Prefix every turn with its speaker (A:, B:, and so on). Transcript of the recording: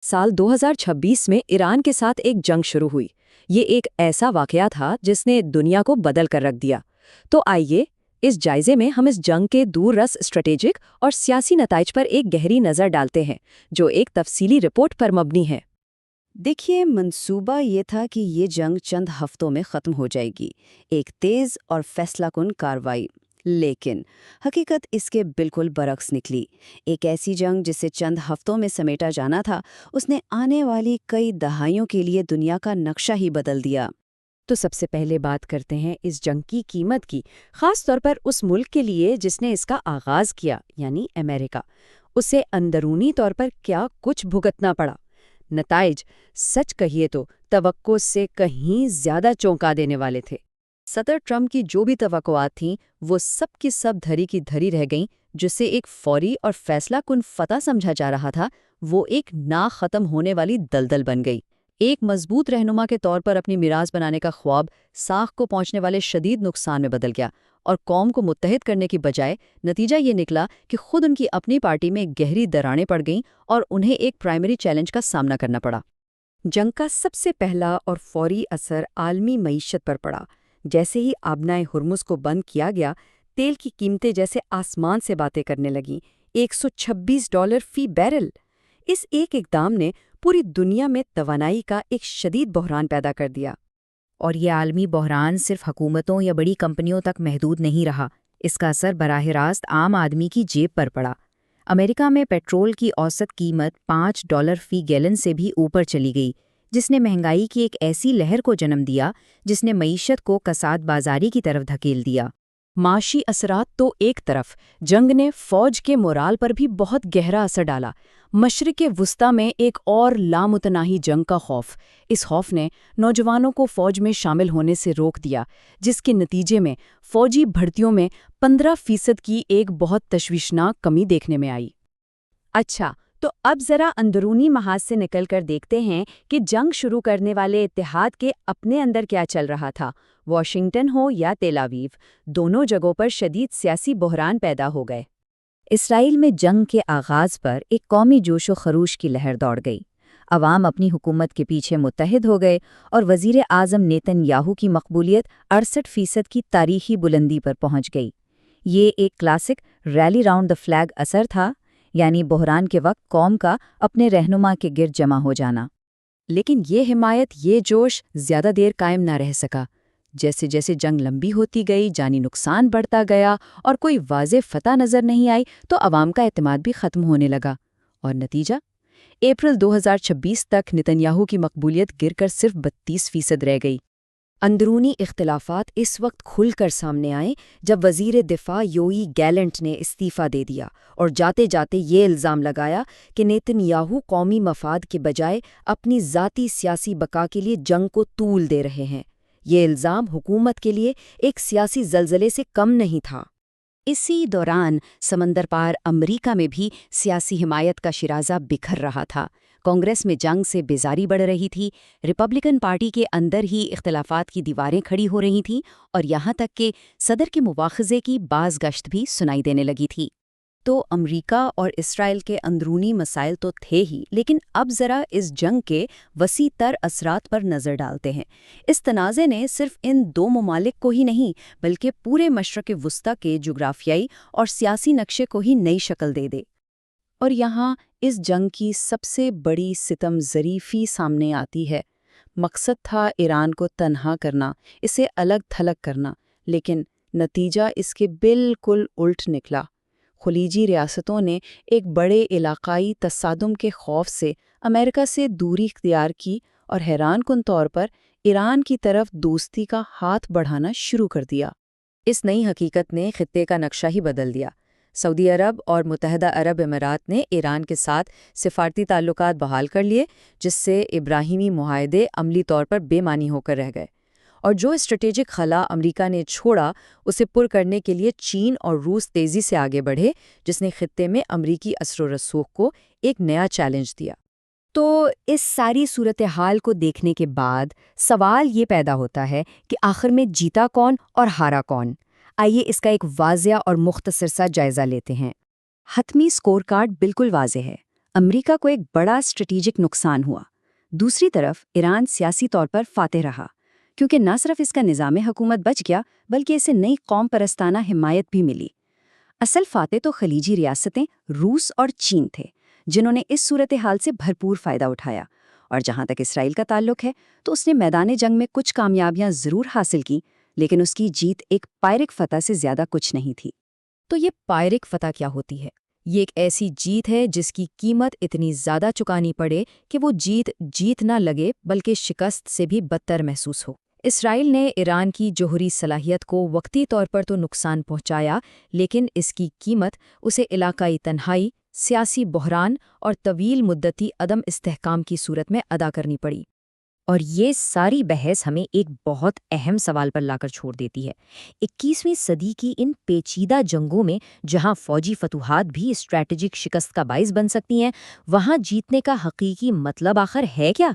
A: साल 2026 में ईरान के साथ एक जंग शुरू हुई। ये एक ऐसा वाकया था जिसने दुनिया को बदल कर रख दिया। तो आइए इस जायजे में हम इस जंग के दूररस स्ट्रेटेजिक और सियासी नताइज पर एक गहरी नज़र डालते हैं, जो एक तफसीली रिपोर्ट पर मबनी है।
B: देखिए, मंसूबा ये था कि ये जंग चंद हफ्तों में ख़त्म हो जाएगी, एक तेज़ और फैसलाकुन कार्रवाई। लेकिन हकीकत इसके बिल्कुल बरक्स निकली। एक ऐसी जंग जिसे चंद हफ्तों में समेटा जाना था, उसने आने वाली कई दहाइयों के लिए दुनिया का नक्शा ही बदल दिया।
A: तो सबसे पहले बात करते हैं इस जंग की कीमत की, खास तौर पर उस मुल्क के लिए जिसने इसका आगाज किया, यानी अमेरिका। उसे अंदरूनी तौर पर क्या कुछ भुगतना पड़ा। नताइज सच कहिए तो तवक्को से कहीं ज्यादा चौंका देने वाले थे। सदर ट्रंप की जो भी तवक्कुआत थीं, वो सब की सब धरी की धरी रह गईं। जिसे एक फौरी और फैसलाकुन फतह समझा जा रहा था, वो एक ना खत्म होने वाली दलदल बन गई। एक मजबूत रहनुमा के तौर पर अपनी मिराज बनाने का ख्वाब साख को पहुंचने वाले शदीद नुकसान में बदल गया, और कौम को मुत्तहिद करने की बजाय नतीजा ये निकला कि खुद उनकी अपनी पार्टी में गहरी दरारें पड़ गईं और उन्हें एक प्राइमरी चैलेंज का सामना करना पड़ा। जंग का सबसे पहला और फौरी असर आलमी मईशत पर पड़ा। जैसे ही आबनाए हुर्मुज़ को बंद किया गया, तेल की कीमतें जैसे आसमान से बातें करने लगीं। $126 फी बैरल। इस एक इकदाम ने पूरी दुनिया में तवानाई का एक शदीद बहरान पैदा कर दिया।
C: और ये आलमी बहरान सिर्फ हुकूमतों या बड़ी कंपनियों तक महदूद नहीं रहा। इसका असर बराह रास्त आम आदमी की जेब पर पड़ा। अमेरिका में पेट्रोल की औसत कीमत $5 फी गैलन से भी ऊपर चली गई, जिसने महंगाई की एक ऐसी लहर को जन्म दिया जिसने मईशत को कसाद बाजारी की तरफ धकेल दिया।
A: माशी असरात तो एक तरफ, जंग ने फौज के मोराल पर भी बहुत गहरा असर डाला। मशरिक़ वुस्ता में एक और लामुतनाही जंग का खौफ। इस खौफ ने नौजवानों को फौज में शामिल होने से रोक दिया, जिसके नतीजे में फौजी भर्तियों में 15% की एक बहुत तशवीशनाक कमी देखने में आई। अच्छा, तो अब जरा अंदरूनी महाज से निकलकर देखते हैं कि जंग शुरू करने वाले इत्तेहाद के अपने अंदर क्या चल रहा था। वॉशिंगटन हो या तेल अवीव, दोनों जगहों पर शदीद सियासी बहरान पैदा हो गए।
C: इसराइल में जंग के आगाज पर एक कौमी जोशो खरूश की लहर दौड़ गई। अवाम अपनी हुकूमत के पीछे मुत्तहिद हो गए और वज़ीर आज़म नेतन्याहू की मकबूलियत 68% की तारीखी बुलंदी पर पहुंच गई। ये एक classic rally round the flag असर था, यानी बहरान के वक्त कौम का अपने रहनुमा के गिर्द जमा हो जाना।
A: लेकिन ये हिमायत, ये जोश ज़्यादा देर कायम ना रह सका। जैसे जैसे जंग लंबी होती गई, जानी नुकसान बढ़ता गया और कोई वाज़ेह फतह नज़र नहीं आई, तो अवाम का एतमाद भी ख़त्म होने लगा। और नतीजा? अप्रैल 2026 तक नेतन्याहू की मकबूलियत गिरकर सिर्फ 32% रह गई। अंदरूनी इख्तिलाफात इस वक्त खुलकर सामने आए जब वज़ीर दिफा योई गैलेंट ने इस्तीफ़ा दे दिया और जाते जाते ये इल्ज़ाम लगाया कि नेतन्याहू कौमी मफाद के बजाय अपनी ज़ाती सियासी बका के लिए जंग को तूल दे रहे हैं। ये इल्ज़ाम हुकूमत के लिए एक सियासी ज़लज़ले से कम नहीं था। इसी दौरान समंदर पार अमरीका में भी सियासी हिमायत का शिराज़ा बिखर रहा था। कांग्रेस में जंग से बेजारी बढ़ रही थी, रिपब्लिकन पार्टी के अंदर ही इख्तिलाफात की दीवारें खड़ी हो रही थीं और यहाँ तक कि सदर के मुवाख़ज़े की बाज़ गश्त भी सुनाई देने लगी थी। तो अमरीका और इसराइल के अंदरूनी मसाइल तो थे ही, लेकिन अब ज़रा इस जंग के वसी तर असरात पर नज़र डालते हैं। इस तनाज़े ने सिर्फ इन दो ममालिक को ही नहीं, बल्कि पूरे मशरक़ वुस्ता के जुग्राफियाई और सियासी नक्शे को ही नई शक्ल दे दे। और यहाँ इस जंग की सबसे बड़ी सितम ज़रीफ़ी सामने आती है। मकसद था ईरान को तन्हा करना, इसे अलग थलग करना, लेकिन नतीजा इसके बिल्कुल उल्ट निकला। खलीजी रियासतों ने एक बड़े इलाकाई तसादुम के खौफ से अमेरिका से दूरी इख्तियार की और हैरानकुन तौर पर ईरान की तरफ दोस्ती का हाथ बढ़ाना शुरू कर दिया। इस नई हकीकत ने खित्ते का नक्शा ही बदल दिया। सऊदी अरब और मुत्तहदा अरब अमीरात ने ईरान के साथ सिफारती ताल्लुकात बहाल कर लिए, जिससे इब्राहिमी मुआहदे अमली तौर पर बेमानी होकर रह गए। और जो स्ट्रेटेजिक खला अमेरिका ने छोड़ा, उसे पुर करने के लिए चीन और रूस तेज़ी से आगे बढ़े, जिसने खित्ते में अमरीकी असर व रसूख को एक नया चैलेंज दिया। तो इस सारी सूरत हाल को देखने के बाद सवाल ये पैदा होता है कि आखिर में जीता कौन और हारा कौन। आइए इसका एक वाज़िया और मुख्तसर सा जायज़ा लेते हैं। हतमी स्कोर कार्ड बिल्कुल वाज़ेह है।
B: امریکہ کو ایک بڑا اسٹریٹجک نقصان ہوا۔ دوسری طرف ایران سیاسی طور پر فاتح رہا، کیونکہ نہ صرف اس کا نظام حکومت بچ گیا بلکہ اسے نئی قوم پرستانہ حمایت بھی ملی۔ اصل فاتح تو خلیجی ریاستیں روس اور چین تھے، جنہوں نے اس صورتحال سے بھرپور فائدہ اٹھایا، اور جہاں تک اسرائیل کا تعلق ہے تو اس نے میدان جنگ میں کچھ کامیابیاں ضرور حاصل کی، لیکن اس کی جیت ایک پائرک فتح سے زیادہ کچھ نہیں تھی۔
A: تو یہ پائرک فتح کیا ہوتی ہے؟ یہ ایک ایسی جیت ہے جس کی قیمت اتنی زیادہ چکانی پڑے کہ وہ جیت نہ لگے بلکہ شکست سے بھی بدتر محسوس ہو۔ اسرائیل نے ایران کی جوہری صلاحیت کو وقتی طور پر تو نقصان پہنچایا، لیکن اس کی قیمت اسے علاقائی تنہائی، سیاسی بحران اور طویل مدتی عدم استحکام کی صورت میں ادا کرنی پڑی۔
C: اور یہ ساری بحث ہمیں ایک بہت اہم سوال پر لا کر چھوڑ دیتی ہے۔ 21ویں صدی کی ان پیچیدہ جنگوں میں جہاں فوجی فتوحات بھی اسٹریٹجک شکست کا باعث بن سکتی ہیں، وہاں جیتنے کا حقیقی مطلب آخر ہے کیا؟